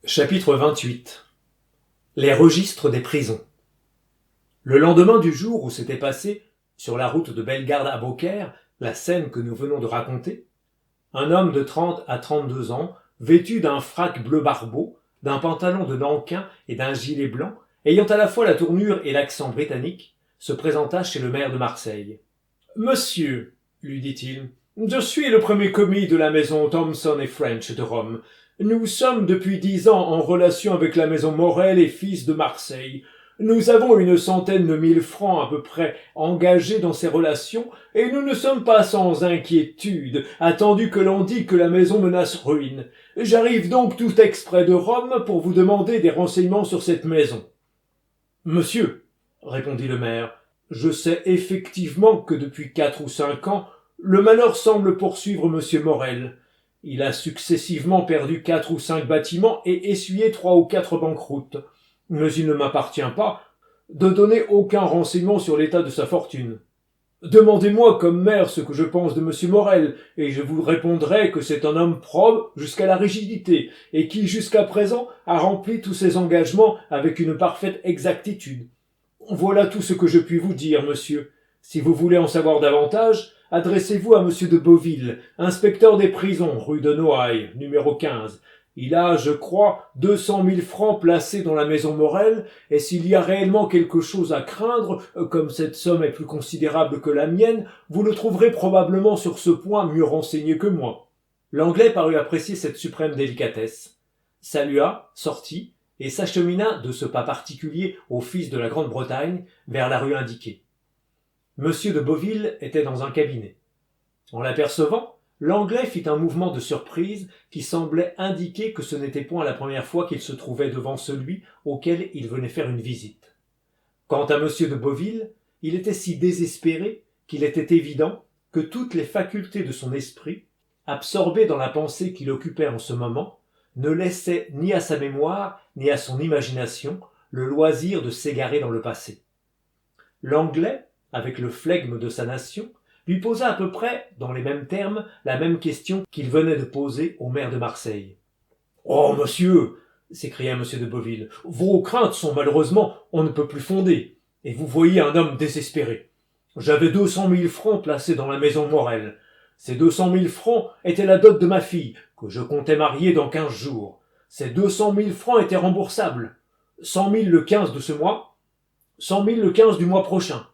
Chapitre 28. Les registres des prisons. Le lendemain du jour où s'était passé, sur la route de Bellegarde à Beaucaire, la scène que nous venons de raconter, un homme de 30 à 32 ans, vêtu d'un frac bleu barbeau, d'un pantalon de nankin et d'un gilet blanc, ayant à la fois la tournure et l'accent britannique, se présenta chez le maire de Marseille. « Monsieur, lui dit-il, je suis le premier commis de la maison Thomson et French de Rome. Nous sommes depuis 10 ans en relation avec la maison Morel et Fils de Marseille. Nous avons 100 000 francs à peu près engagés dans ces relations, et nous ne sommes pas sans inquiétude, attendu que l'on dit que la maison menace ruine. J'arrive donc tout exprès de Rome pour vous demander des renseignements sur cette maison. »« Monsieur, répondit le maire, je sais effectivement que depuis 4 ou 5 ans, le malheur semble poursuivre monsieur Morel. Il a successivement perdu 4 ou 5 bâtiments et essuyé 3 ou 4 banqueroutes. Mais il ne m'appartient pas de donner aucun renseignement sur l'état de sa fortune. Demandez-moi comme maire ce que je pense de monsieur Morel, et je vous répondrai que c'est un homme probe jusqu'à la rigidité, et qui jusqu'à présent a rempli tous ses engagements avec une parfaite exactitude. Voilà tout ce que je puis vous dire, monsieur. Si vous voulez en savoir davantage, adressez-vous à monsieur de Beauville, inspecteur des prisons, rue de Noailles, numéro 15. Il a, je crois, 200 000 francs placés dans la maison Morel, et s'il y a réellement quelque chose à craindre, comme cette somme est plus considérable que la mienne, vous le trouverez probablement sur ce point mieux renseigné que moi. L'Anglais parut apprécier cette suprême délicatesse, salua, sortit, et s'achemina de ce pas particulier au fils de la Grande-Bretagne vers la rue indiquée. Monsieur de Beauville était dans un cabinet. En l'apercevant, l'Anglais fit un mouvement de surprise qui semblait indiquer que ce n'était point la première fois qu'il se trouvait devant celui auquel il venait faire une visite. Quant à monsieur de Beauville, il était si désespéré qu'il était évident que toutes les facultés de son esprit, absorbées dans la pensée qui l'occupait en ce moment, ne laissaient ni à sa mémoire ni à son imagination le loisir de s'égarer dans le passé. L'Anglais, avec le flegme de sa nation, lui posa à peu près, dans les mêmes termes, la même question qu'il venait de poser au maire de Marseille. « Oh, monsieur !» s'écria monsieur de Beauville, « vos craintes sont malheureusement on ne peut plus fondées, et vous voyez un homme désespéré. J'avais 200 000 francs placés dans la maison Morel. Ces 200 000 francs étaient la dot de ma fille, que je comptais marier dans 15 jours. Ces 200 000 francs étaient remboursables. 100 000 le 15 de ce mois, 100 000 le 15 du mois prochain.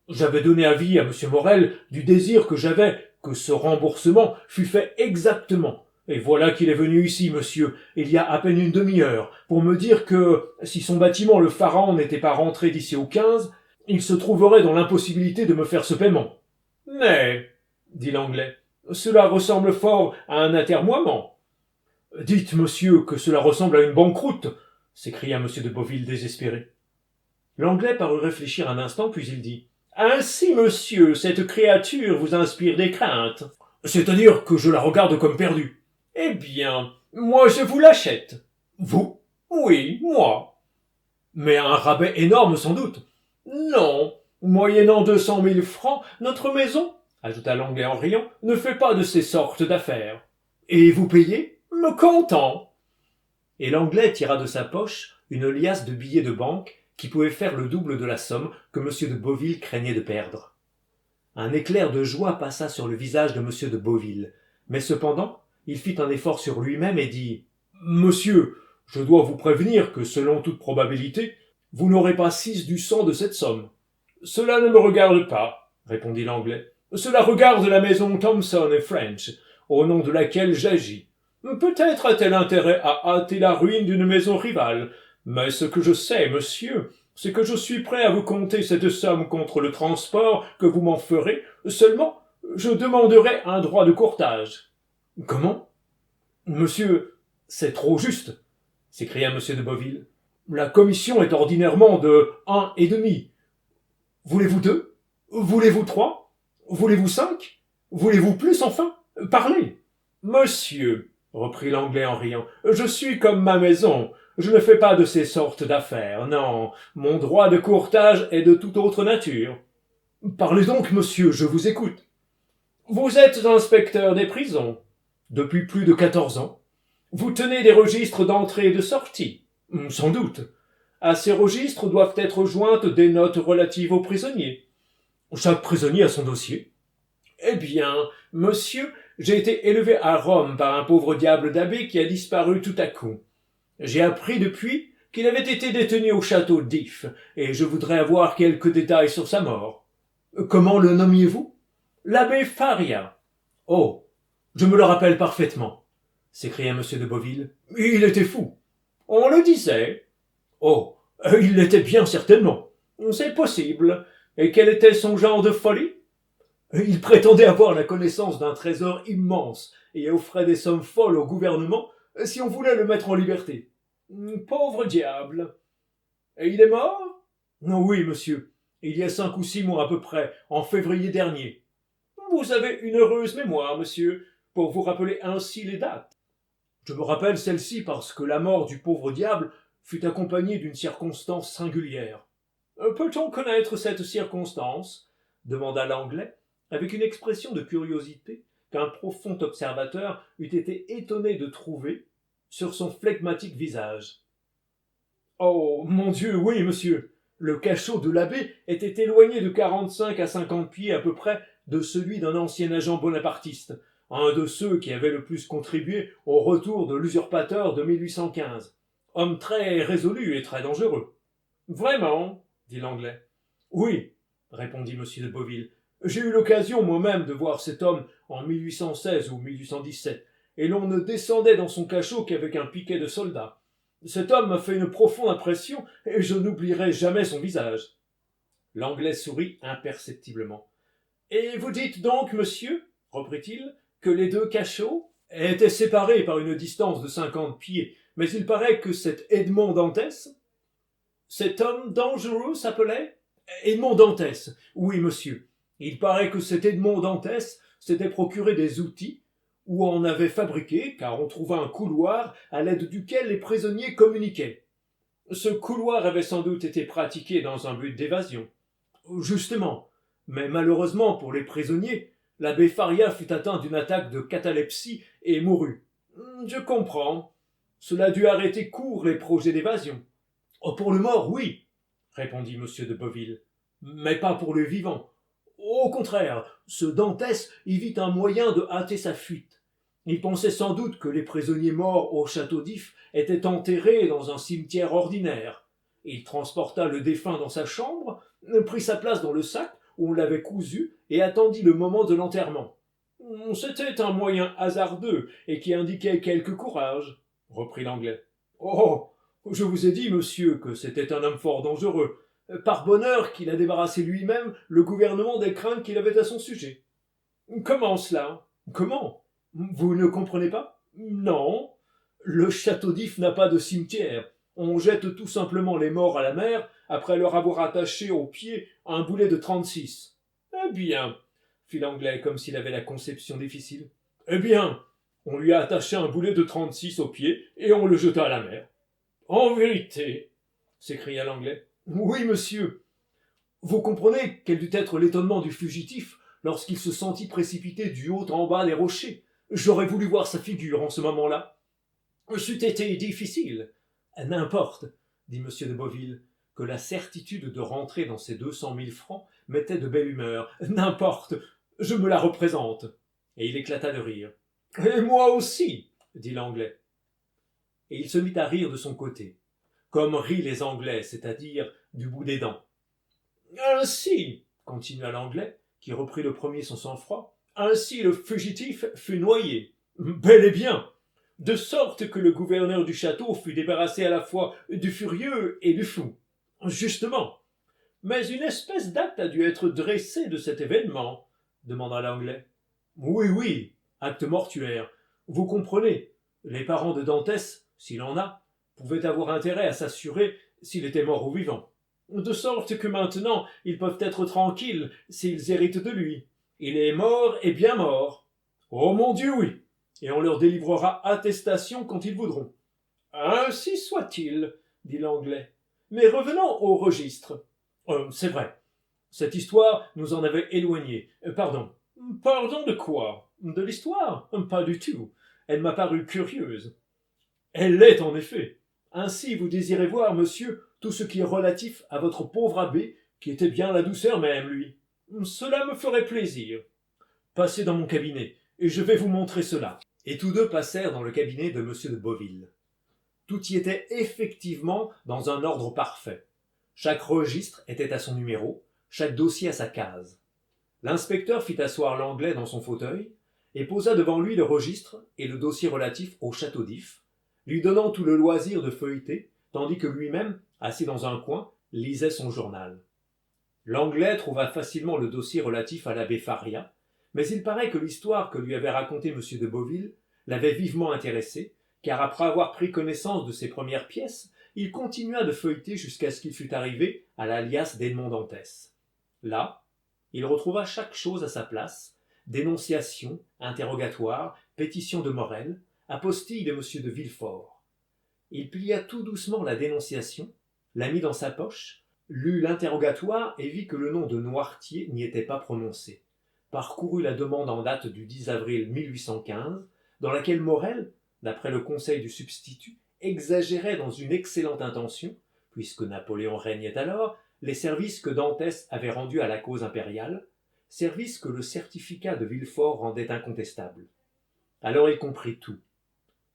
J'avais donné avis à monsieur Morel du désir que j'avais que ce remboursement fût fait exactement. Et voilà qu'il est venu ici, monsieur, il y a à peine une demi-heure, pour me dire que, si son bâtiment le Pharaon n'était pas rentré d'ici au 15, il se trouverait dans l'impossibilité de me faire ce paiement. Mais, dit l'Anglais, cela ressemble fort à un atermoiement. Dites, monsieur, que cela ressemble à une banqueroute, s'écria monsieur de Beauville désespéré. L'Anglais parut réfléchir un instant, puis il dit, ainsi, monsieur, cette créature vous inspire des craintes. C'est-à-dire que je la regarde comme perdue. Eh bien, moi je vous l'achète. Vous? Oui, moi. Mais à un rabais énorme sans doute. Non, moyennant 200 000 francs, notre maison, ajouta l'Anglais en riant, ne fait pas de ces sortes d'affaires. Et vous payez? Me content. Et l'Anglais tira de sa poche une liasse de billets de banque qui pouvait faire le double de la somme que monsieur de Beauville craignait de perdre. Un éclair de joie passa sur le visage de monsieur de Beauville, mais cependant, il fit un effort sur lui-même et dit « Monsieur, je dois vous prévenir que, selon toute probabilité, vous n'aurez pas 6 du 100 de cette somme. »« Cela ne me regarde pas, » répondit l'Anglais. « Cela regarde la maison Thomson et French, au nom de laquelle j'agis. Peut-être a-t-elle intérêt à hâter la ruine d'une maison rivale, mais ce que je sais, monsieur, c'est que je suis prêt à vous compter cette somme contre le transport que vous m'en ferez, seulement je demanderai un droit de courtage. »« Comment ? Monsieur, c'est trop juste, » s'écria monsieur de Beauville. « La commission est ordinairement de 1,5. Voulez-vous 2 ? Voulez-vous 3 ? Voulez-vous 5 ? Voulez-vous plus, enfin ? Parlez. »« Monsieur, » reprit l'Anglais en riant, « je suis comme ma maison. Je ne fais pas de ces sortes d'affaires, non. Mon droit de courtage est de toute autre nature. »« Parlez donc, monsieur, je vous écoute. »« Vous êtes inspecteur des prisons. Depuis plus de 14 ans. Vous tenez des registres d'entrée et de sortie? Sans doute. À ces registres doivent être jointes des notes relatives aux prisonniers. Chaque prisonnier a son dossier. Eh bien, monsieur, j'ai été élevé à Rome par un pauvre diable d'abbé qui a disparu tout à coup. J'ai appris depuis qu'il avait été détenu au château d'If, et je voudrais avoir quelques détails sur sa mort. Comment le nommiez-vous? L'abbé Faria. Oh, je me le rappelle parfaitement, s'écria M. de Beauville. Il était fou. On le disait. Oh, il l'était bien certainement. C'est possible. Et quel était son genre de folie? Il prétendait avoir la connaissance d'un trésor immense et offrait des sommes folles au gouvernement si on voulait le mettre en liberté. Pauvre diable. Et il est mort? Oui, monsieur. Il y a 5 ou 6 mois à peu près, en février dernier. Vous avez une heureuse mémoire, monsieur, pour vous rappeler ainsi les dates. Je me rappelle celle-ci parce que la mort du pauvre diable fut accompagnée d'une circonstance singulière. Peut-on connaître cette circonstance? Demanda l'Anglais, avec une expression de curiosité qu'un profond observateur eût été étonné de trouver sur son flegmatique visage. Oh, mon Dieu, oui, monsieur. Le cachot de l'abbé était éloigné de 45 à 50 pieds à peu près de celui d'un ancien agent bonapartiste, un de ceux qui avaient le plus contribué au retour de l'usurpateur de 1815. Homme très résolu et très dangereux. Vraiment? Dit l'Anglais. Oui, répondit M. de Beauville. J'ai eu l'occasion moi-même de voir cet homme en 1816 ou 1817, et l'on ne descendait dans son cachot qu'avec un piquet de soldats. Cet homme m'a fait une profonde impression, et je n'oublierai jamais son visage. L'Anglais sourit imperceptiblement. Et vous dites donc, monsieur, reprit-il, que les 2 cachots étaient séparés par une distance de 50 pieds, mais il paraît que cet Edmond Dantès, cet homme dangereux s'appelait Edmond Dantès. Oui, monsieur. Il paraît que cet Edmond Dantès s'était procuré des outils ou en avait fabriqué, car on trouva un couloir à l'aide duquel les prisonniers communiquaient. Ce couloir avait sans doute été pratiqué dans un but d'évasion. Justement, mais malheureusement pour les prisonniers, l'abbé Faria fut atteint d'une attaque de catalepsie et mourut. Je comprends. Cela dut arrêter court les projets d'évasion. Oh, pour le mort, oui, répondit M. de Beauville, mais pas pour le vivant. Au contraire, ce Dantès y vit un moyen de hâter sa fuite. Il pensait sans doute que les prisonniers morts au château d'If étaient enterrés dans un cimetière ordinaire. Il transporta le défunt dans sa chambre, prit sa place dans le sac où on l'avait cousu et attendit le moment de l'enterrement. C'était un moyen hasardeux et qui indiquait quelque courage, reprit l'Anglais. Oh, je vous ai dit, monsieur, que c'était un homme fort dangereux. Par bonheur qu'il a débarrassé lui-même le gouvernement des craintes qu'il avait à son sujet. Comment cela? Comment? Vous ne comprenez pas? Non. Le château d'If n'a pas de cimetière. On jette tout simplement les morts à la mer après leur avoir attaché au pied un boulet de 36. Eh bien, fit l'Anglais comme s'il avait la conception difficile. Eh bien, on lui a attaché un boulet de 36 au pied et on le jeta à la mer. En vérité, s'écria l'Anglais. Oui, monsieur. Vous comprenez quel dut être l'étonnement du fugitif lorsqu'il se sentit précipité du haut en bas des rochers. J'aurais voulu voir sa figure en ce moment-là. C'eût été difficile. N'importe, dit M. de Beauville, que la certitude de rentrer dans ces 200 000 francs mettait de belle humeur. N'importe, je me la représente. Et il éclata de rire. Et moi aussi, dit l'Anglais. Et il se mit à rire de son côté, comme rient les Anglais, c'est-à-dire du bout des dents. Ainsi, continua l'Anglais, qui reprit le premier son sang-froid, ainsi le fugitif fut noyé. Bel et bien, de sorte que le gouverneur du château fut débarrassé à la fois du furieux et du fou. Justement. Mais une espèce d'acte a dû être dressé de cet événement, demanda l'Anglais. Oui, oui, acte mortuaire. Vous comprenez, les parents de Dantès, s'il en a, pouvaient avoir intérêt à s'assurer s'il était mort ou vivant. De sorte que maintenant, ils peuvent être tranquilles s'ils héritent de lui. Il est mort et bien mort. Oh mon Dieu, oui. Et on leur délivrera attestation quand ils voudront. Ainsi soit-il, dit l'Anglais. Mais revenons au registre. C'est vrai. Cette histoire nous en avait éloignés. Pardon. Pardon de quoi? De l'histoire? Pas du tout. Elle m'a paru curieuse. Elle l'est en effet. Ainsi vous désirez voir, monsieur, tout ce qui est relatif à votre pauvre abbé, qui était bien la douceur même, lui. Cela me ferait plaisir. Passez dans mon cabinet, et je vais vous montrer cela. Et tous deux passèrent dans le cabinet de monsieur de Beauville. Tout y était effectivement dans un ordre parfait. Chaque registre était à son numéro, chaque dossier à sa case. L'inspecteur fit asseoir l'Anglais dans son fauteuil et posa devant lui le registre et le dossier relatif au château d'If, lui donnant tout le loisir de feuilleter, tandis que lui-même, assis dans un coin, lisait son journal. L'Anglais trouva facilement le dossier relatif à l'abbé Faria, mais il paraît que l'histoire que lui avait racontée M. de Beauville l'avait vivement intéressé, car après avoir pris connaissance de ses premières pièces, il continua de feuilleter jusqu'à ce qu'il fût arrivé à l'alias d'Edmond Dantès. Là, il retrouva chaque chose à sa place, dénonciation, interrogatoire, pétition de Morel, apostille de M. de Villefort. Il plia tout doucement la dénonciation, la mit dans sa poche, lut l'interrogatoire et vit que le nom de Noirtier n'y était pas prononcé. Parcourut la demande en date du 10 avril 1815, dans laquelle Morel, d'après le conseil du substitut, exagérait dans une excellente intention, puisque Napoléon régnait alors, les services que Dantès avait rendus à la cause impériale, services que le certificat de Villefort rendait incontestables. Alors il comprit tout.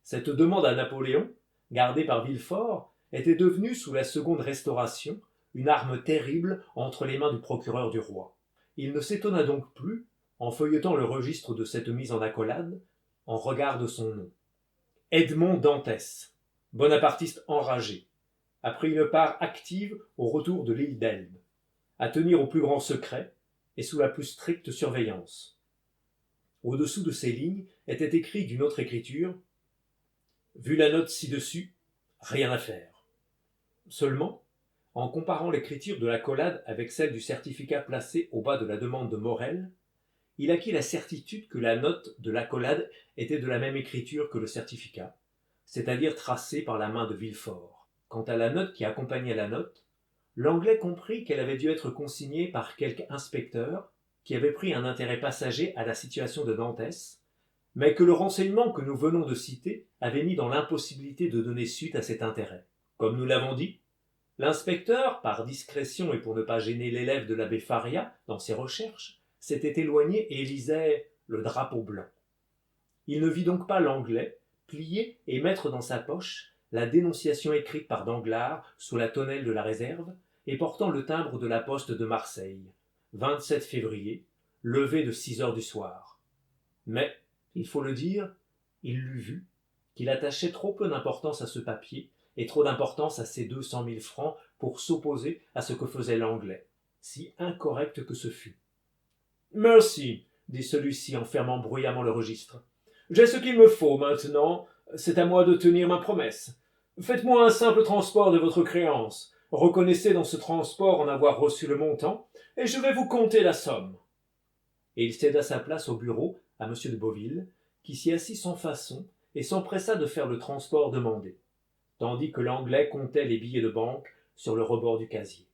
Cette demande à Napoléon, gardée par Villefort, était devenue, sous la seconde Restauration, une arme terrible entre les mains du procureur du roi. Il ne s'étonna donc plus, en feuilletant le registre de cette mise en accolade, en regard de son nom. Edmond Dantès, bonapartiste enragé, a pris une part active au retour de l'île d'Elbe, à tenir au plus grand secret et sous la plus stricte surveillance. Au-dessous de ces lignes était écrit d'une autre écriture « Vu la note ci-dessus, rien à faire ». Seulement, en comparant l'écriture de l'accolade avec celle du certificat placé au bas de la demande de Morel, il acquit la certitude que la note de l'accolade était de la même écriture que le certificat, c'est-à-dire tracée par la main de Villefort. Quant à la note qui accompagnait la note, l'Anglais comprit qu'elle avait dû être consignée par quelque inspecteur qui avait pris un intérêt passager à la situation de Dantès, mais que le renseignement que nous venons de citer avait mis dans l'impossibilité de donner suite à cet intérêt. Comme nous l'avons dit, l'inspecteur, par discrétion et pour ne pas gêner l'élève de l'abbé Faria dans ses recherches, s'était éloigné et lisait le drapeau blanc. Il ne vit donc pas l'Anglais plier et mettre dans sa poche la dénonciation écrite par Danglars sous la tonnelle de la réserve et portant le timbre de la poste de Marseille, 27 février, levé de 6 heures du soir. Mais, il faut le dire, il l'eût vu, qu'il attachait trop peu d'importance à ce papier et trop d'importance à ces 200 000 francs pour s'opposer à ce que faisait l'Anglais, si incorrect que ce fût. « Merci, dit celui-ci en fermant bruyamment le registre. J'ai ce qu'il me faut maintenant, c'est à moi de tenir ma promesse. Faites-moi un simple transport de votre créance, reconnaissez dans ce transport en avoir reçu le montant, et je vais vous compter la somme. » Et il céda sa place au bureau à M. de Beauville, qui s'y assit sans façon et s'empressa de faire le transport demandé, tandis que l'Anglais comptait les billets de banque sur le rebord du casier.